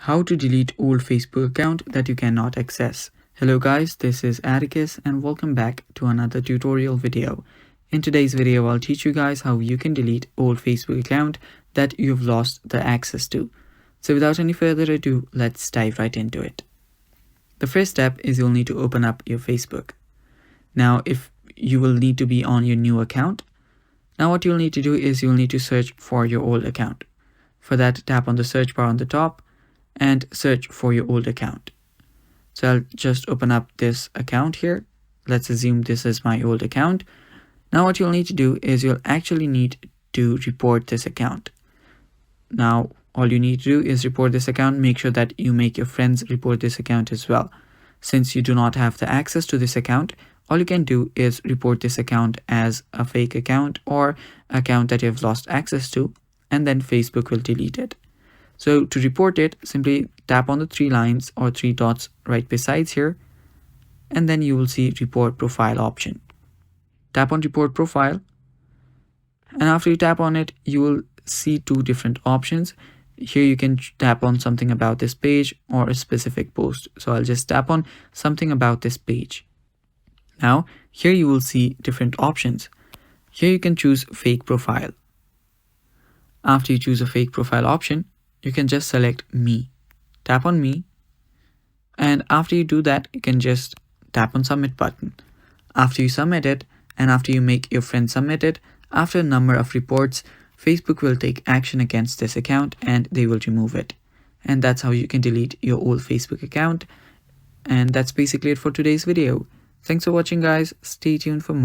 How to delete old Facebook account that you cannot access. Hello guys, this is Atticus and welcome back to another tutorial video. In today's video, I'll teach you guys how you can delete old Facebook account that you've lost the access to. So without any further ado, let's dive right into it. The first step is you'll need to open up your Facebook. Now, if you will need to be on your new account, now what you'll need to do is you'll need to search for your old account. For that, tap on the search bar on the top and search for your old account. So I'll just open up this account here. Let's assume this is my old account. Now what you'll need to do is you'll actually need to report this account. Now all you need to do is report this account. Make sure that you make your friends report this account as well. Since you do not have the access to this account, all you can do is report this account as a fake account or account that you have lost access to, and then Facebook will delete it. So to report it, simply tap on the three lines or three dots right besides here, and then you will see report profile option. Tap on report profile, and after you tap on it, you will see two different options. Here you can tap on something about this page or a specific post. So I'll just tap on something about this page. Now here you will see different options. Here you can choose fake profile. After you choose a fake profile option, you can just select me. Tap on me, and after you do that, you can just tap on submit button. After you submit it, and after you make your friend submit it, after a number of reports, Facebook will take action against this account and they will remove it. And that's how you can delete your old Facebook account. And that's basically it for today's video. Thanks for watching guys. Stay tuned for more.